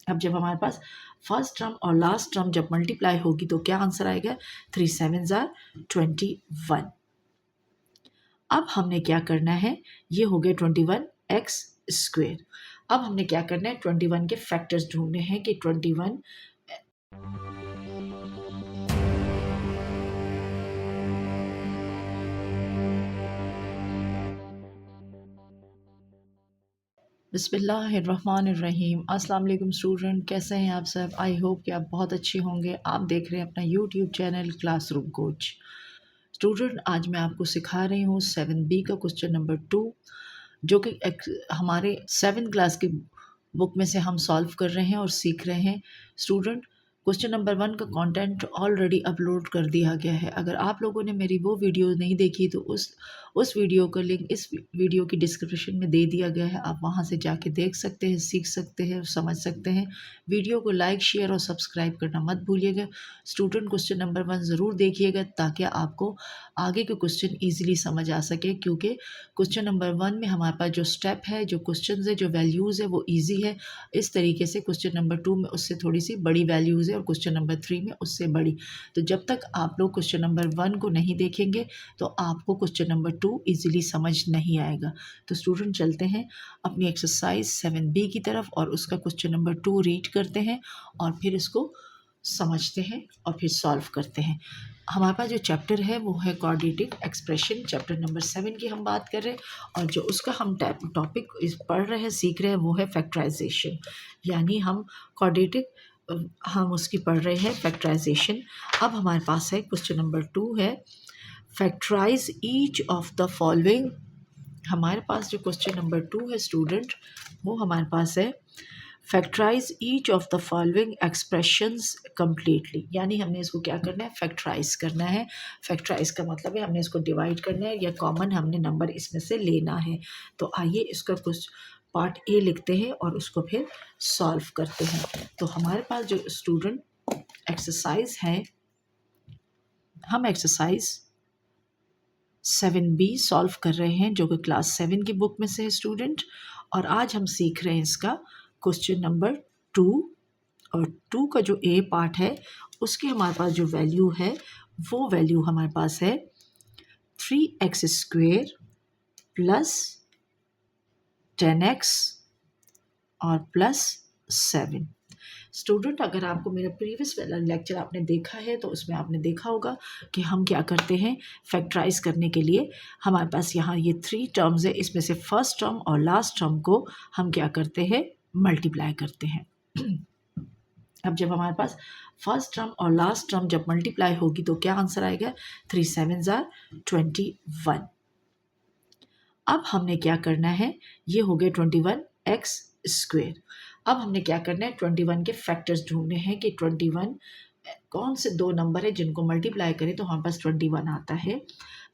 अब जब हमारे पास फर्स्ट टर्म और लास्ट टर्म जब मल्टीप्लाई होगी तो क्या आंसर आएगा, 3 7 जार 21। अब हमने क्या करना है, ये हो गया 21x²। अब हमने क्या करना है, 21 के फैक्टर्स ढूंढने हैं कि 21। बिस्मिल्लाहिर्रहमानिर्रहीम। अस्सलाम वालेकुम स्टूडेंट, कैसे हैं आप सब। आई होप कि आप बहुत अच्छे होंगे। आप देख रहे हैं अपना YouTube channel classroom coach. Student, आज मैं आपको सिखा रही हूँ 7B का क्वेश्चन नंबर 2, जो कि हमारे 7th क्लास की बुक में से हम सॉल्व कर रहे हैं और सीख रहे हैं। स्टूडेंट, क्वेश्चन नंबर 1 का कंटेंट ऑलरेडी अपलोड कर दिया गया है। अगर आप लोगों ने मेरी वो वीडियो नहीं देखी तो उस वीडियो का लिंक इस वीडियो की डिस्क्रिप्शन में दे दिया गया है। आप वहां से जाके देख सकते हैं, सीख सकते हैं, समझ सकते हैं। वीडियो को लाइक, शेयर और सब्सक्राइब करना मत भूलिएगा। स्टूडेंट, क्वेश्चन नंबर 1 ज़रूर देखिएगा ताकि आपको आगे के क्वेश्चन ईजिली समझ आ सके, क्योंकि क्वेश्चन नंबर 1 में हमारे पास जो स्टेप है, जो क्वेश्चन है, जो वैल्यूज़ है वो ईजी है। इस तरीके से क्वेश्चन नंबर 2 में उससे थोड़ी सी बड़ी वैल्यूज़ है और क्वेश्चन नंबर 3 में उससे बड़ी। तो जब तक आप लोग क्वेश्चन नंबर 1 को नहीं देखेंगे तो आपको क्वेश्चन नंबर 2 ईजिली समझ नहीं आएगा। तो स्टूडेंट, चलते हैं अपनी एक्सरसाइज 7B की तरफ और उसका क्वेश्चन नंबर 2 रीड करते हैं और फिर इसको समझते हैं और फिर सॉल्व करते हैं। हमारे पास जो चैप्टर है वो है क्वाड्रेटिक एक्सप्रेशन। चैप्टर नंबर 7 की हम बात कर रहे हैं और जो उसका हम टॉपिक पढ़ रहे हैं, सीख रहे हैं, वो है फैक्टराइजेशन। यानी हम क्वाड्रेटिक हम उसकी पढ़ रहे हैं फैक्टराइजेशन। अब हमारे पास है क्वेश्चन नंबर 2 है, factorise each of the following. हमारे पास जो क्वेश्चन नंबर 2 है स्टूडेंट, वो हमारे पास है factorise each of the following expressions completely. यानी हमने इसको क्या करना है, फैक्टराइज करना है। फैक्टराइज का मतलब है हमने इसको डिवाइड करना है या कॉमन हमने नंबर इसमें से लेना है। तो आइए इसका कुछ पार्ट ए लिखते हैं और उसको फिर सॉल्व करते हैं। तो हमारे पास जो स्टूडेंट एक्सरसाइज है, हम एक्सरसाइज 7B सॉल्व कर रहे हैं जो कि क्लास 7 की बुक में से है स्टूडेंट। और आज हम सीख रहे हैं इसका क्वेश्चन नंबर 2। और 2 का जो ए पार्ट है उसके हमारे पास जो वैल्यू है वो वैल्यू हमारे पास है 3x² प्लस 10x और प्लस 7। स्टूडेंट, अगर आपको मेरा प्रीवियस वाला लेक्चर आपने देखा है तो उसमें आपने देखा होगा कि हम क्या करते हैं, फैक्टराइज करने के लिए हमारे पास यहाँ ये 3 टर्म्स है, इसमें से फर्स्ट टर्म और लास्ट टर्म को हम क्या करते हैं, मल्टीप्लाई करते हैं। अब जब हमारे पास फर्स्ट टर्म और लास्ट टर्म जब मल्टीप्लाई होगी तो क्या आंसर आएगा, 3 7 जार 21। अब हमने क्या करना है, ये हो गया 21x²। अब हमने क्या करना है, 21 के फैक्टर्स ढूंढने हैं कि 21 कौन से दो नंबर है जिनको मल्टीप्लाई करें तो हमारे पास 21 आता है।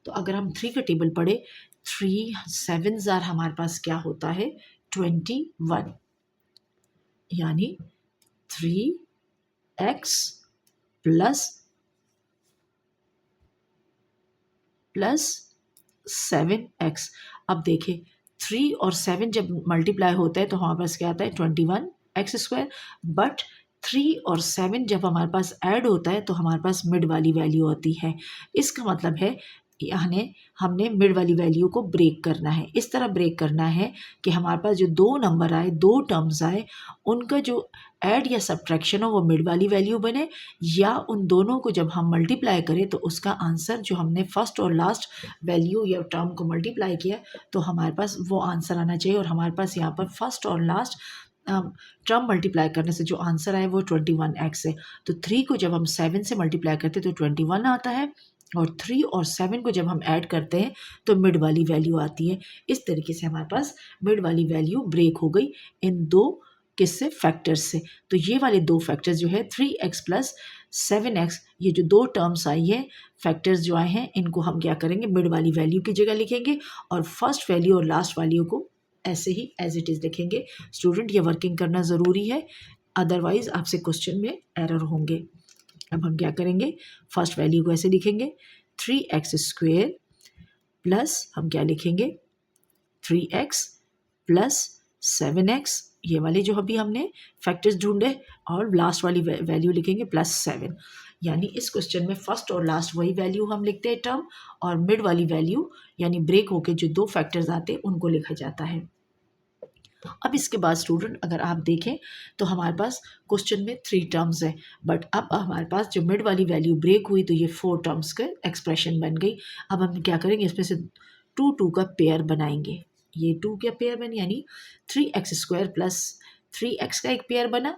तो अगर हम 3 का टेबल पढ़े, 3 7 जार हमारे पास क्या होता है, 21। यानी 3x प्लस 7x। अब देखें, 3 और 7 जब मल्टीप्लाई होता है तो हमारे पास क्या आता है, 21x²। बट 3 और 7 जब हमारे पास ऐड होता है तो हमारे पास मिड वाली वैल्यू आती है। इसका मतलब है यानी हमने मिड वाली वैल्यू को ब्रेक करना है। इस तरह ब्रेक करना है कि हमारे पास जो दो नंबर आए, दो टर्म्स आए, उनका जो ऐड या सब्ट्रैक्शन हो वो मिड वाली वैल्यू बने, या उन दोनों को जब हम मल्टीप्लाई करें तो उसका आंसर जो हमने फर्स्ट और लास्ट वैल्यू या टर्म को मल्टीप्लाई किया तो हमारे पास वो आंसर आना चाहिए। और हमारे पास यहाँ पर फर्स्ट और लास्ट टर्म मल्टीप्लाई करने से जो आंसर आए वो 21x है। तो 3 को जब हम 7 से मल्टीप्लाई करते हैं तो 21 आता है, और 3 और 7 को जब हम ऐड करते हैं तो मिड वाली वैल्यू आती है। इस तरीके से हमारे पास मिड वाली वैल्यू ब्रेक हो गई इन दो किससे, फैक्टर्स से। तो ये वाले दो फैक्टर्स जो है 3x प्लस 7x, ये जो दो टर्म्स आई है, फैक्टर्स जो आए हैं, इनको हम क्या करेंगे, मिड वाली वैल्यू की जगह लिखेंगे और फर्स्ट वैल्यू और लास्ट वैल्यू को ऐसे ही एज इट इज़ लिखेंगे। स्टूडेंट, ये वर्किंग करना ज़रूरी है, अदरवाइज आपसे क्वेश्चन में एरर होंगे। अब हम क्या करेंगे, फर्स्ट वैल्यू को ऐसे लिखेंगे 3x² प्लस हम क्या लिखेंगे, 3x प्लस 7x ये वाले जो अभी हमने फैक्टर्स ढूंढे, और लास्ट वाली वैल्यू लिखेंगे +7। यानी इस क्वेश्चन में फर्स्ट और लास्ट वही वैल्यू हम लिखते हैं टर्म, और मिड वाली वैल्यू यानी ब्रेक होके जो 2 फैक्टर्स आते हैं उनको लिखा जाता है। अब इसके बाद स्टूडेंट अगर आप देखें तो हमारे पास क्वेश्चन में 3 टर्म्स है, बट अब हमारे पास जो मिड वाली वैल्यू ब्रेक हुई तो ये 4 टर्म्स का एक्सप्रेशन बन गई। अब हम क्या करेंगे, इसमें से 2 का पेयर बनाएंगे। ये 2 का पेयर बन यानी 3x² प्लस 3x का एक पेयर बना,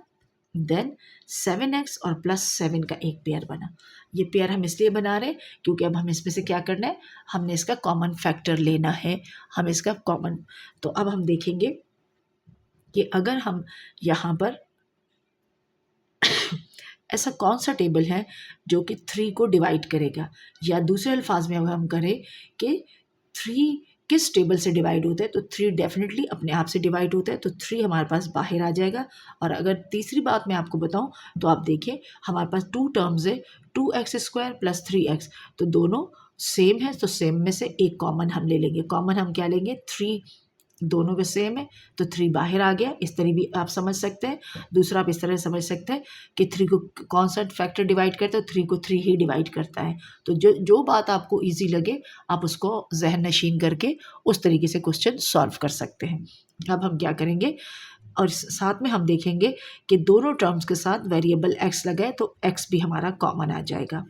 देन 7x और +7 का एक पेयर बना। ये पेयर हम इसलिए बना रहे हैं क्योंकि अब हम इसमें से क्या करना है, हमने इसका कॉमन फैक्टर लेना है, हम इसका कॉमन। तो अब हम देखेंगे कि अगर हम यहाँ पर ऐसा कौन सा टेबल है जो कि 3 को डिवाइड करेगा, या दूसरे अल्फाज में अगर हम करें कि 3 किस टेबल से डिवाइड होता है, तो 3 डेफिनेटली अपने आप से डिवाइड होता है, तो 3 हमारे पास बाहर आ जाएगा। और अगर तीसरी बात मैं आपको बताऊं तो आप देखिए हमारे पास 2 टर्म्स है, 2x² प्लस 3x, तो दोनों सेम है, तो सेम में से एक कॉमन हम ले लेंगे। कॉमन हम क्या लेंगे, 3, दोनों के सेम है तो 3 बाहर आ गया। इस तरह भी आप समझ सकते हैं। दूसरा आप इस तरह समझ सकते हैं कि 3 को कौन सा फैक्टर डिवाइड करता है, 3 को 3 ही डिवाइड करता है। तो जो बात आपको इजी लगे आप उसको जहन नशीन करके उस तरीके से क्वेश्चन सॉल्व कर सकते हैं। अब हम क्या करेंगे, और साथ में हम देखेंगे कि दोनों टर्म्स के साथ वेरिएबल x लगाए तो x भी हमारा कॉमन आ जाएगा।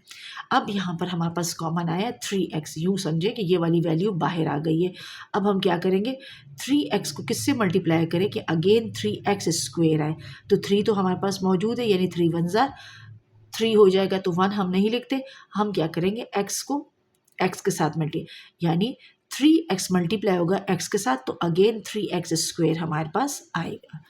अब यहाँ पर हमारे पास कॉमन आया 3x, यूँ समझे कि ये वाली वैल्यू बाहर आ गई है। अब हम क्या करेंगे, 3x को किससे मल्टीप्लाई करें कि अगेन 3x² आए, तो 3 तो हमारे पास मौजूद है, यानी 3 1 ज़ा 3 हो जाएगा, तो 1 हम नहीं लिखते। हम क्या करेंगे, x को x के साथ यानी 3x मल्टीप्लाई होगा x के साथ, तो अगेन 3x² हमारे पास आएगा।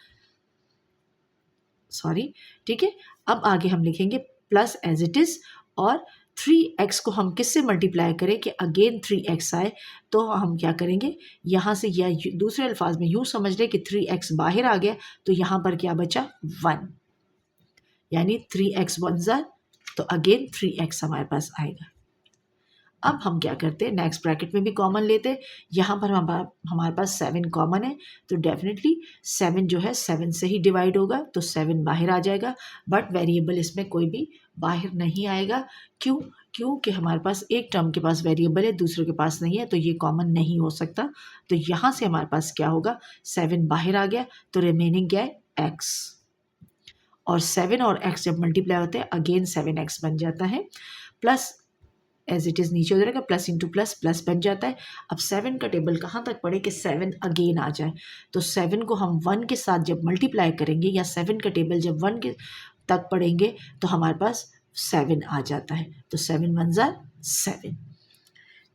सॉरी, ठीक है। अब आगे हम लिखेंगे प्लस एज इट इज़, और 3x को हम किससे मल्टीप्लाई करें कि अगेन 3x आए, तो हम क्या करेंगे, यहाँ से या दूसरे अल्फाज में यूँ समझ लें कि 3x बाहर आ गया, तो यहाँ पर क्या बचा 1, यानी 3x 1 ज़ा, तो अगेन 3x हमारे पास आएगा। अब हम क्या करते हैं, नेक्स्ट ब्रैकेट में भी कॉमन लेते हैं। यहाँ पर हमारे पास 7 कॉमन है, तो डेफिनेटली 7 जो है 7 से ही डिवाइड होगा, तो 7 बाहर आ जाएगा। बट वेरिएबल इसमें कोई भी बाहर नहीं आएगा। क्योंकि हमारे पास एक टर्म के पास वेरिएबल है, दूसरे के पास नहीं है, तो ये कॉमन नहीं हो सकता। तो यहाँ से हमारे पास क्या होगा, 7 बाहर आ गया, तो रिमेनिंग क्या है, x। और 7 और x जब मल्टीप्लाई होते हैं अगेन 7x बन जाता है, प्लस एज इट इज़ नीचे उधरेगा, प्लस इंटू प्लस प्लस बन जाता है। अब 7 का टेबल कहाँ तक पढ़े कि 7 अगेन आ जाए, तो 7 को हम 1 के साथ जब मल्टीप्लाई करेंगे, या 7 का टेबल जब 1 के तक पढ़ेंगे, तो हमारे पास 7 आ जाता है, तो 7 1 ज़ा 7।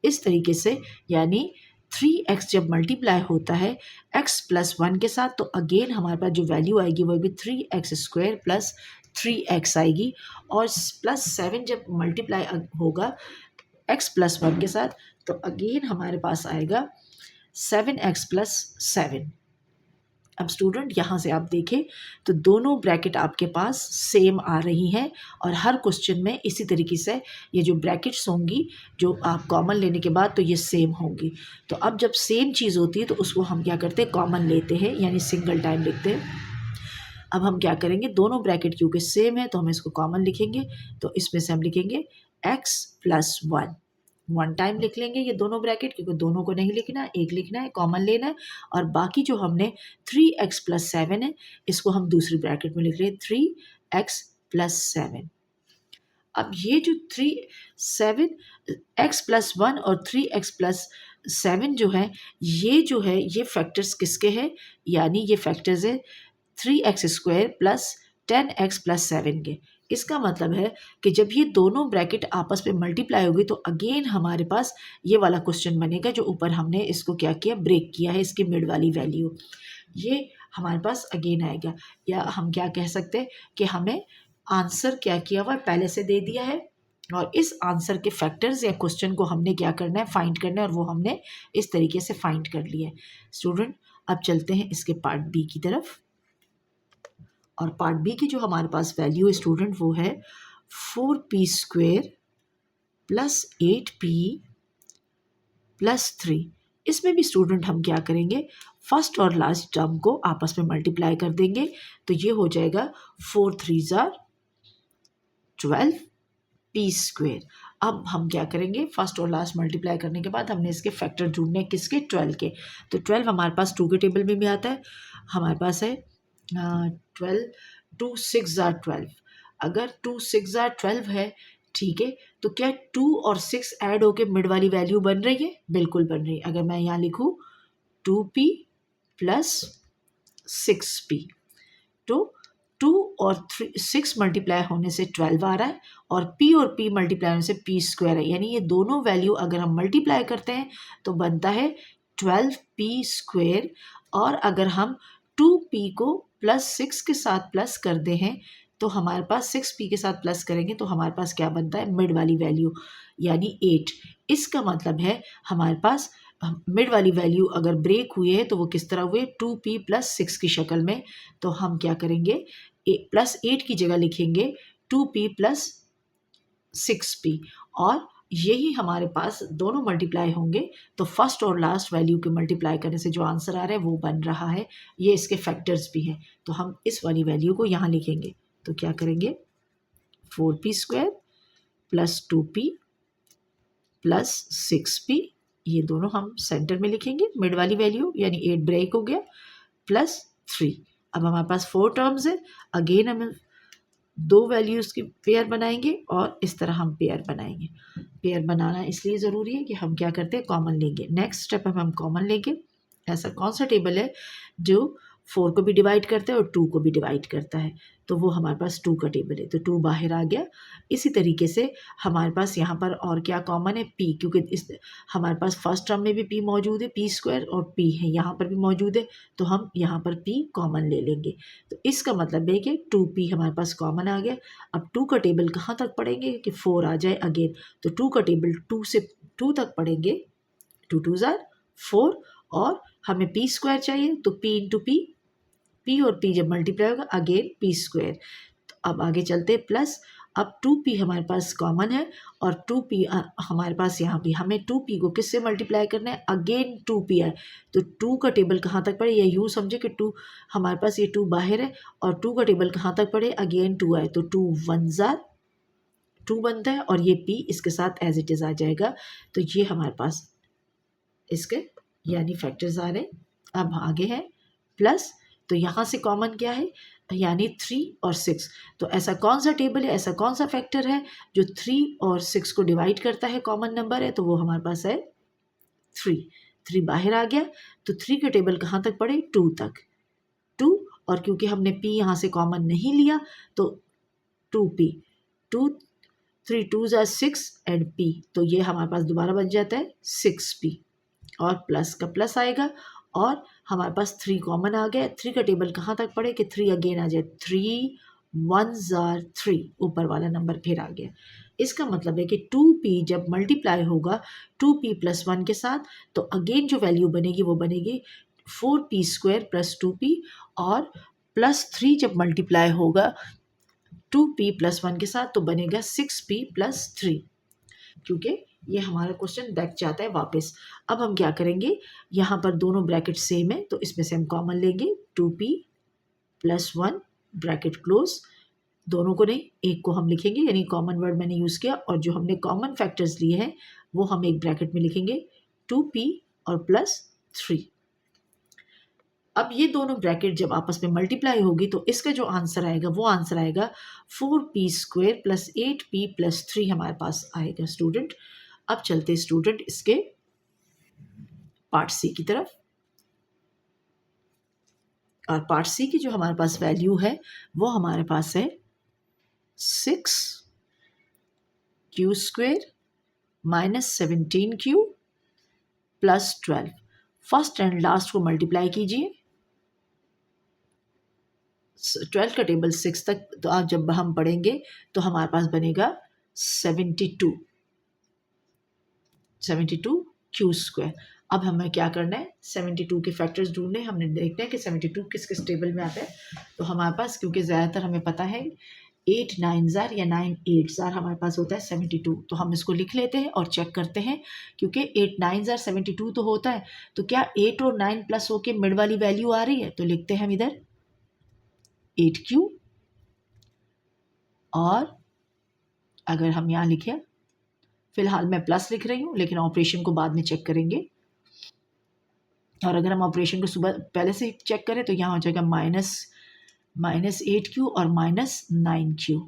इस तरीके से यानी 3x जब मल्टीप्लाई होता है x प्लस 1 के साथ, तो अगेन हमारे पास जो वैल्यू आएगी वो आएगी 3x² प्लस 3x आएगी। और प्लस 7 जब मल्टीप्लाई होगा x प्लस 1 के साथ, तो अगेन हमारे पास आएगा 7x प्लस 7। अब स्टूडेंट यहाँ से आप देखें तो दोनों ब्रैकेट आपके पास सेम आ रही हैं, और हर क्वेश्चन में इसी तरीके से ये जो ब्रैकेट्स होंगी जो आप कॉमन लेने के बाद तो ये सेम होंगी। तो अब जब सेम चीज़ होती है तो उसको हम क्या करते हैं, कॉमन लेते हैं, यानी सिंगल टाइम लिखते हैं। अब हम क्या करेंगे, दोनों ब्रैकेट क्योंकि सेम है तो हम इसको कॉमन लिखेंगे, तो इसमें से हम लिखेंगे x प्लस 1, 1 टाइम लिख लेंगे ये दोनों ब्रैकेट, क्योंकि दोनों को नहीं लिखना है, एक लिखना है, कॉमन लेना है। और बाकी जो हमने 3x प्लस 7 है, इसको हम दूसरी ब्रैकेट में लिख रहे हैं 3x प्लस 7। अब ये जो 7x प्लस 1 और 3x प्लस 7 जो है ये फैक्टर्स किसके हैं, यानी ये फैक्टर्स है 3x² प्लस 10x प्लस 7 के। इसका मतलब है कि जब ये दोनों ब्रैकेट आपस में मल्टीप्लाई होगी तो अगेन हमारे पास ये वाला क्वेश्चन बनेगा जो ऊपर हमने इसको क्या किया, ब्रेक किया है, इसकी मिड वाली वैल्यू ये हमारे पास अगेन आएगा। या हम क्या कह सकते हैं कि हमें आंसर क्या किया हुआ पहले से दे दिया है, और इस आंसर के फैक्टर्स या क्वेश्चन को हमने क्या करना है, फाइंड करना है, और वो हमने इस तरीके से फाइंड कर लिया है। स्टूडेंट अब चलते हैं इसके पार्ट बी की तरफ, और पार्ट बी की जो हमारे पास वैल्यू है स्टूडेंट वो है 4p² प्लस 8p प्लस 3। इसमें भी स्टूडेंट हम क्या करेंगे, फर्स्ट और लास्ट टर्म को आपस में मल्टीप्लाई कर देंगे, तो ये हो जाएगा 4 3 12 पी स्क्वेयर। अब हम क्या करेंगे, फर्स्ट और लास्ट मल्टीप्लाई करने के बाद हमने इसके फैक्टर ढूंढने किसके, 12 के। तो 12 हमारे पास 2 के टेबल में भी आता है, हमारे पास है 12, 2 6 12। अगर 2 6 12 है, ठीक है, तो क्या 2 और 6 ऐड होके मिड वाली वैल्यू बन रही है, बिल्कुल बन रही है। अगर मैं यहाँ लिखूँ 2p प्लस 6p, तो 2 और 6 मल्टीप्लाई होने से 12 आ रहा है, और p और p मल्टीप्लाई होने से p स्क्वायर है, यानी ये दोनों वैल्यू अगर हम मल्टीप्लाई करते हैं तो बनता है 12p स्क्वायर। और अगर हम 2p को प्लस 6 के साथ प्लस करते हैं तो हमारे पास 6p के साथ प्लस करेंगे तो हमारे पास क्या बनता है, मिड वाली वैल्यू यानी 8। इसका मतलब है हमारे पास मिड वाली वैल्यू अगर ब्रेक हुई है तो वो किस तरह हुए, 2p प्लस 6 की शक्ल में। तो हम क्या करेंगे, प्लस 8 की जगह लिखेंगे 2p प्लस 6p, और यही हमारे पास दोनों मल्टीप्लाई होंगे। तो फर्स्ट और लास्ट वैल्यू के मल्टीप्लाई करने से जो आंसर आ रहा है वो बन रहा है, ये इसके फैक्टर्स भी हैं। तो हम इस वाली वैल्यू को यहाँ लिखेंगे, तो क्या करेंगे, 4p square plus 2p plus 6p, ये दोनों हम सेंटर में लिखेंगे, मिड वाली वैल्यू यानी 8 ब्रेक हो गया, प्लस 3। अब हमारे पास 4 टर्म्स है, अगेन हम 2 वैल्यूज़ की पेयर बनाएंगे और इस तरह हम पेयर बनाएंगे। पेयर बनाना इसलिए ज़रूरी है कि हम क्या करते हैं, कॉमन लेंगे। नेक्स्ट स्टेप में हम कॉमन लेंगे। ऐसा कौन सा टेबल है जो 4 को भी डिवाइड करता है और 2 को भी डिवाइड करता है, तो वो हमारे पास 2 का टेबल है, तो 2 बाहर आ गया। इसी तरीके से हमारे पास यहाँ पर और क्या कॉमन है, p, क्योंकि इस हमारे पास फर्स्ट टर्म में भी p मौजूद है, p स्क्वायर, और p है यहाँ पर भी मौजूद है, तो हम यहाँ पर p कॉमन ले लेंगे। तो इसका मतलब है कि 2p हमारे पास कॉमन आ गया। अब 2 का टेबल कहाँ तक पढ़ेंगे कि 4 आ जाए अगेन, तो 2 का टेबल 2 से 2 तक पढ़ेंगे, 2 2 4, और हमें p स्क्वायर चाहिए तो p इंटू p और p जब मल्टीप्लाई होगा अगेन p स्क्वायर। तो अब आगे चलते प्लस, अब 2p हमारे पास कॉमन है और 2p हमारे पास यहाँ पे, हमें 2p को किससे मल्टीप्लाई करना है, अगेन 2p है, तो 2 का टेबल कहाँ तक पड़े, या यूँ समझे कि 2 हमारे पास ये 2 बाहर है और 2 का टेबल कहाँ तक पड़े, अगेन 2 है, तो 2 1 2 बनता है, और ये p इसके साथ एज इट इज़ आ जाएगा। तो ये हमारे पास इसके यानी फैक्टर्स आ रहे हैं। अब आगे है प्लस, तो यहाँ से कॉमन क्या है, यानी 3 और 6। तो ऐसा कौन सा टेबल है, ऐसा कौन सा फैक्टर है जो 3 और 6 को डिवाइड करता है, कॉमन नंबर है, तो वो हमारे पास है 3। 3 बाहर आ गया, तो 3 के टेबल कहाँ तक पड़े, 2 तक, 2, और क्योंकि हमने p यहाँ से कॉमन नहीं लिया तो 2p, 2 3 2 6 एंड p, तो ये हमारे पास दोबारा बच जाता है 6p, और प्लस का प्लस आएगा, और हमारे पास 3 कॉमन आ गया। 3 का टेबल कहाँ तक पड़े कि 3 अगेन आ जाए, 3 1 3, ऊपर वाला नंबर फिर आ गया। इसका मतलब है कि 2p जब मल्टीप्लाई होगा 2p प्लस 1 के साथ, तो अगेन जो वैल्यू बनेगी वो बनेगी 4p स्क्वायर प्लस 2p, और प्लस 3 जब मल्टीप्लाई होगा 2p प्लस 1 के साथ तो बनेगा 6p प्लस 3, क्योंकि ये हमारा क्वेश्चन बैक जाता है वापस। अब हम क्या करेंगे, यहाँ पर दोनों ब्रैकेट सेम है तो इसमें से हम कॉमन लेंगे, 2p प्लस 1 ब्रैकेट क्लोज, दोनों को नहीं, एक को हम लिखेंगे, यानी कॉमन वर्ड मैंने यूज़ किया, और जो हमने कॉमन फैक्टर्स लिए हैं वो हम एक ब्रैकेट में लिखेंगे, 2p और प्लस 3। अब ये दोनों ब्रैकेट जब आपस में मल्टीप्लाई होगी तो इसका जो आंसर आएगा वो आंसर आएगा 4p square plus 8p plus 3 हमारे पास आएगा स्टूडेंट। अब चलते स्टूडेंट इसके पार्ट सी की तरफ, और पार्ट सी की जो हमारे पास वैल्यू है वो हमारे पास है 6q square minus 17q plus 12। First and last को मल्टीप्लाई कीजिए, 12 का टेबल 6 तक, तो आज जब हम पढ़ेंगे तो हमारे पास बनेगा 72 क्यू स्क्वायर। अब हमें क्या करना है, 72 के फैक्टर्स ढूंढने, हमने देखना है कि 72 किस किस टेबल में आता है। तो हमारे पास क्योंकि ज़्यादातर हमें पता है 8 9 ज़ार या 9 8 ज़ार हमारे पास होता है 72। तो हम इसको लिख लेते हैं और चेक करते हैं, क्योंकि 8 9 ज़ार 72 तो होता है, तो क्या 8 और 9 प्लस होके मिड वाली वैल्यू आ रही है? तो लिखते हैं हम इधर 8Q, और अगर हम यहाँ लिखें, फिलहाल मैं प्लस लिख रही हूँ लेकिन ऑपरेशन को बाद में चेक करेंगे, और अगर हम ऑपरेशन को सुबह पहले से चेक करें तो यहाँ हो जाएगा -8Q और -9Q,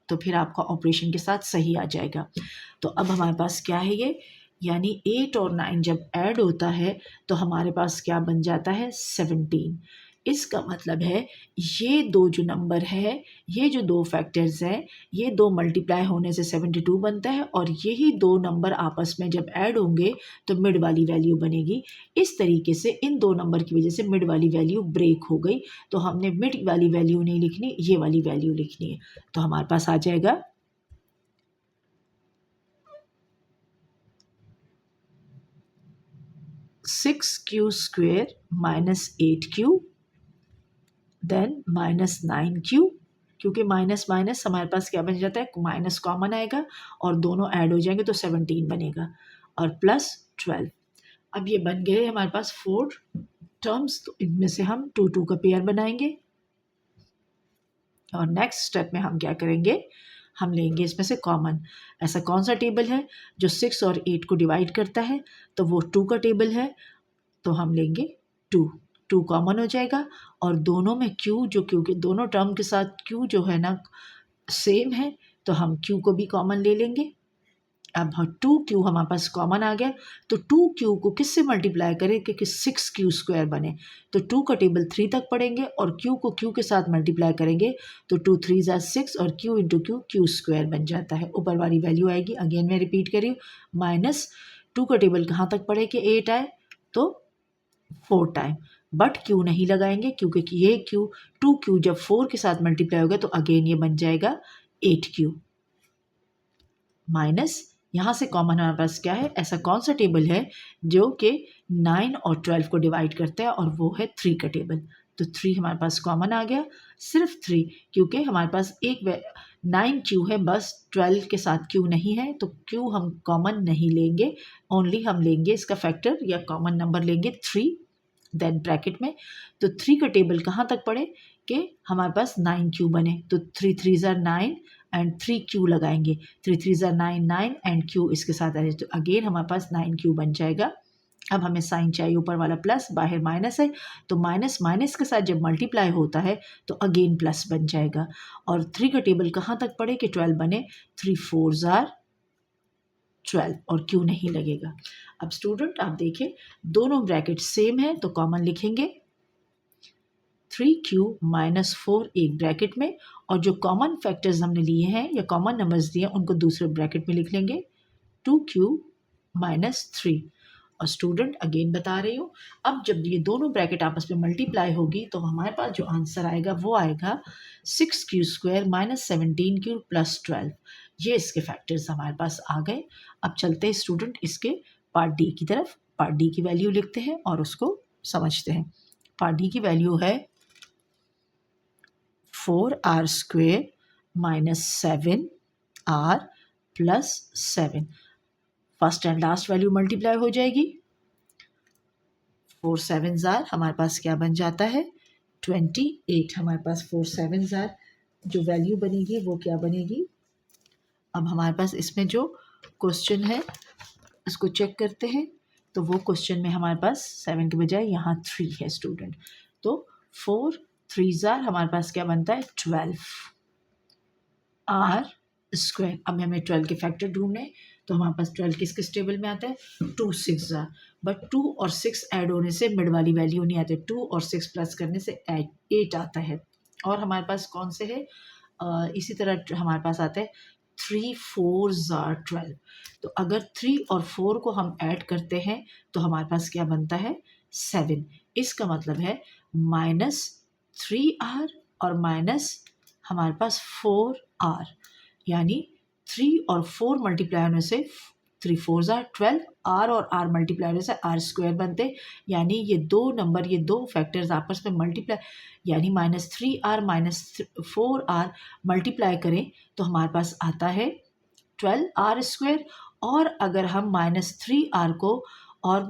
तो फिर आपका ऑपरेशन के साथ सही आ जाएगा। तो अब हमारे पास क्या है ये, यानी 8 और 9 जब ऐड होता है तो हमारे पास क्या बन जाता है 17। इसका मतलब है ये दो जो नंबर है, ये जो दो फैक्टर्स हैं, ये दो मल्टीप्लाई होने से 72 बनता है, और यही दो नंबर आपस में जब ऐड होंगे तो मिड वाली वैल्यू बनेगी। इस तरीके से इन दो नंबर की वजह से मिड वाली वैल्यू ब्रेक हो गई, तो हमने मिड वाली वैल्यू नहीं लिखनी, ये वाली वैल्यू लिखनी है। तो हमारे पास आ जाएगा 6Q² -8Q देन -9Q, क्योंकि माइनस माइनस हमारे पास क्या बन जाता है, माइनस कॉमन आएगा और दोनों ऐड हो जाएंगे तो 17 बनेगा, और +12। अब ये बन गए हमारे पास 4 टर्म्स, तो इनमें से हम 2 2 का पेयर बनाएंगे, और नेक्स्ट स्टेप में हम क्या करेंगे, हम लेंगे इसमें से कॉमन। ऐसा कौन सा टेबल है जो 6 और 8 को डिवाइड करता है, तो वो 2 का टेबल है, तो हम लेंगे 2, 2 कॉमन हो जाएगा, और दोनों में Q, जो Q के दोनों टर्म के साथ Q जो है ना सेम है, तो हम Q को भी कॉमन ले लेंगे। अब 2Q हमारे पास कॉमन आ गया, तो 2Q को किससे मल्टीप्लाई करें कि 6Q² बने, तो 2 का टेबल 3 तक पढ़ेंगे और Q को Q के साथ मल्टीप्लाई करेंगे, तो 2 3 ज़ा 6 और Q इंटू Q Q² बन जाता है, ऊपर वाली वैल्यू आएगी। अगेन मैं रिपीट कर रही हूँ, -2 का टेबल कहाँ तक पढ़े कि 8 आए, तो 4 टाइम, बट Q नहीं लगाएंगे क्योंकि ये Q 2Q जब 4 के साथ मल्टीप्लाई होगा तो अगेन ये बन जाएगा 8Q, माइनस यहाँ से कॉमन हमारे पास क्या है, ऐसा कौन सा टेबल है जो कि 9 और 12 को डिवाइड करता है, और वो है 3 का टेबल। तो 3 हमारे पास कॉमन आ गया, सिर्फ 3, क्योंकि हमारे पास एक 9Q है बस, 12 के साथ Q नहीं है, तो Q हम कॉमन नहीं लेंगे, ओनली हम लेंगे इसका फैक्टर या कॉमन नंबर लेंगे 3, देन ब्रैकेट में। तो 3 का टेबल कहाँ तक पढ़े कि हमारे पास 9Q बने, तो 3 3 ज़ा 9 एंड 3Q लगाएंगे, 3 3 ज़ा 9 9 एंड Q इसके साथ आए, तो अगेन हमारे पास 9Q बन जाएगा। अब हमें साइन चाहिए, ऊपर वाला प्लस, बाहर माइनस है, तो माइनस माइनस के साथ जब मल्टीप्लाई होता है तो अगेन प्लस बन जाएगा, और 3 का टेबल कहाँ तक पढ़े कि 12 बने, 3 4 ज़ार 12 और Q नहीं लगेगा। अब स्टूडेंट आप देखें, दोनों ब्रैकेट सेम है तो कॉमन लिखेंगे 3Q -4 एक ब्रैकेट में, और जो कॉमन फैक्टर्स हमने लिए हैं या कॉमन नंबर्स दिए हैं उनको दूसरे ब्रैकेट में लिख लेंगे 2Q -3। और स्टूडेंट अगेन बता रही हूँ, अब जब ये दोनों ब्रैकेट आपस में मल्टीप्लाई होगी तो हमारे पास जो आंसर आएगा वो आएगा 6Q² -17Q +12। ये इसके फैक्टर्स हमारे पास आ गए। अब चलते हैं स्टूडेंट इसके पार्ट डी की तरफ। पार्ट डी की वैल्यू लिखते हैं और उसको समझते हैं। पार्ट डी की वैल्यू है 4R² -7R +7। First and last value multiply हो जाएगी, 4 7 ज़ार हमारे पास क्या बन जाता है 28। हमारे पास 4 7 ज़ार जो वैल्यू बनेगी वो क्या बनेगी। अब हमारे पास इसमें जो क्वेश्चन है इसको चेक करते हैं, तो वो क्वेश्चन में हमारे पास 7 के बजाय यहाँ 3 है स्टूडेंट, तो 4 3 ज़ार हमारे पास क्या बनता है 12R²। अब हमें 12 के फैक्टर ढूंढने, तो हमारे पास 12 किस किस टेबल में आता है 2 6 ज़ार, बट 2 और 6 ऐड होने से मिड वाली वैल्यू नहीं आती, 2 और 6 प्लस करने से 8 आता है। और हमारे पास कौन से है, इसी तरह हमारे पास आता है 3 4 ज़ार 12। तो अगर 3 और 4 को हम ऐड करते हैं तो हमारे पास क्या बनता है 7। इसका मतलब है -3R और माइनस हमारे पास 4R, यानी 3 और 4 मल्टीप्लाई होने से 3 4 ज़ार 12, आर और आर मल्टीप्लाई से आर स्क्वायर बनते, यानी ये दो नंबर, ये दो फैक्टर्स आपस में मल्टीप्लाई, यानी -3r -4r मल्टीप्लाई करें तो हमारे पास आता है 12r स्क्वायर। और अगर हम -3r को और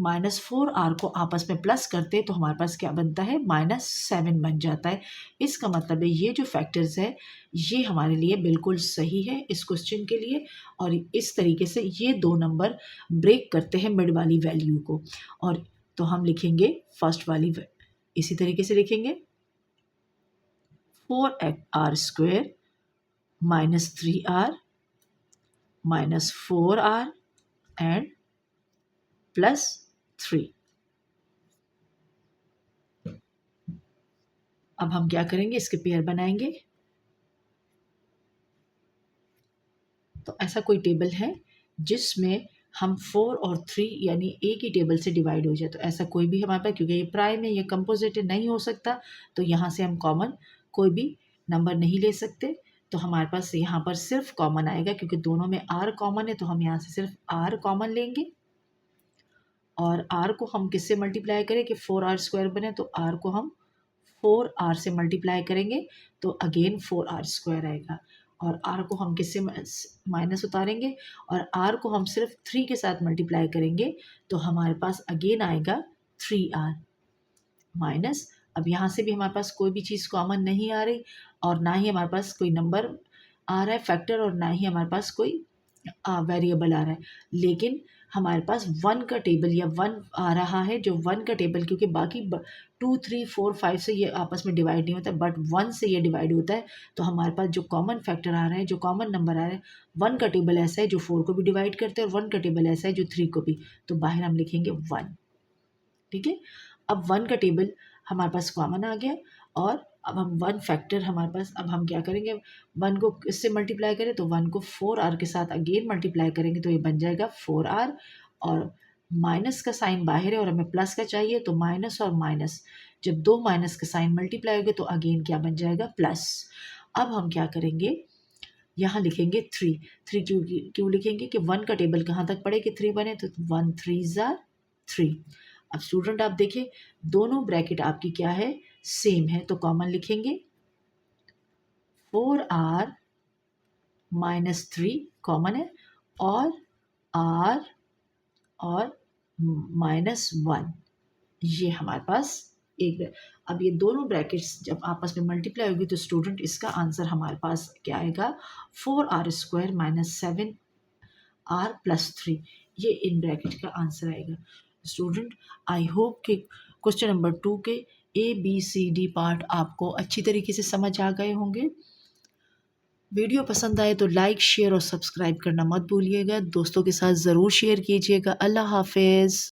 -4r को आपस में प्लस करते तो हमारे पास क्या बनता है, -7 बन जाता है। इसका मतलब है ये जो फैक्टर्स है ये हमारे लिए बिल्कुल सही है इस क्वेश्चन के लिए। और इस तरीके से ये दो नंबर ब्रेक करते हैं मिड वाली वैल्यू को। और तो हम लिखेंगे फर्स्ट वाली इसी तरीके से लिखेंगे 4r square -3r -4r and +3। अब हम क्या करेंगे, इसके पेयर बनाएंगे। तो ऐसा कोई टेबल है जिसमें हम 4 और 3 यानी एक ही टेबल से डिवाइड हो जाए, तो ऐसा कोई भी हमारे पास, क्योंकि ये प्राइम है, ये कंपोजिट नहीं हो सकता, तो यहाँ से हम कॉमन कोई भी नंबर नहीं ले सकते। तो हमारे पास यहाँ पर सिर्फ कॉमन आएगा, क्योंकि दोनों में r कॉमन है, तो हम यहाँ से सिर्फ r कॉमन लेंगे। और r को हम किससे मल्टीप्लाई करें कि 4r स्क्वायर बने, तो r को हम 4r से मल्टीप्लाई करेंगे तो अगेन 4r स्क्वायर आएगा। और r को हम किससे माइनस उतारेंगे और r को हम सिर्फ 3 के साथ मल्टीप्लाई करेंगे तो हमारे पास अगेन आएगा 3r माइनस। अब यहाँ से भी हमारे पास कोई भी चीज़ कॉमन नहीं आ रही और ना ही हमारे पास कोई नंबर आ रहा है फैक्टर, और ना ही हमारे पास कोई वेरिएबल आ रहा है, लेकिन हमारे पास 1 का टेबल या 1 आ रहा है, जो 1 का टेबल, क्योंकि बाकी 2 3 4 5 से ये आपस में डिवाइड नहीं होता, बट 1 से ये डिवाइड होता है। तो हमारे पास जो कॉमन फैक्टर आ रहा है, जो कॉमन नंबर आ रहा है, 1 का टेबल ऐसा है जो 4 को भी डिवाइड करते हैं और 1 का टेबल ऐसा है जो 3 को भी, तो बाहर हम लिखेंगे 1। ठीक है, अब 1 का टेबल हमारे पास कॉमन आ गया और अब हम 1 फैक्टर हमारे पास, अब हम क्या करेंगे, 1 को इससे मल्टीप्लाई करें तो 1 को 4r के साथ अगेन मल्टीप्लाई करेंगे तो ये बन जाएगा 4r, और माइनस का साइन बाहर है और हमें प्लस का चाहिए, तो माइनस और माइनस, जब दो माइनस का साइन मल्टीप्लाई होंगे तो अगेन क्या बन जाएगा, प्लस। अब हम क्या करेंगे, यहाँ लिखेंगे 3 क्यों लिखेंगे कि 1 का टेबल कहाँ तक पड़े कि 3 बने, तो 1 3 ज़ार 3। अब स्टूडेंट आप देखिए दोनों ब्रैकेट आपकी क्या है, सेम है, तो कॉमन लिखेंगे 4r -3 कॉमन है और r और -1 ये हमारे पास एक। अब ये दोनों ब्रैकेट्स जब आपस में मल्टीप्लाई होगी तो स्टूडेंट इसका आंसर हमारे पास क्या आएगा, 4r स्क्वायर -7r +3, ये इन ब्रैकेट का आंसर आएगा। स्टूडेंट आई होप कि क्वेश्चन नंबर 2 के ABCD पार्ट आपको अच्छी तरीके से समझ आ गए होंगे। वीडियो पसंद आए तो लाइक शेयर और सब्सक्राइब करना मत भूलिएगा, दोस्तों के साथ ज़रूर शेयर कीजिएगा। अल्लाह हाफिज़।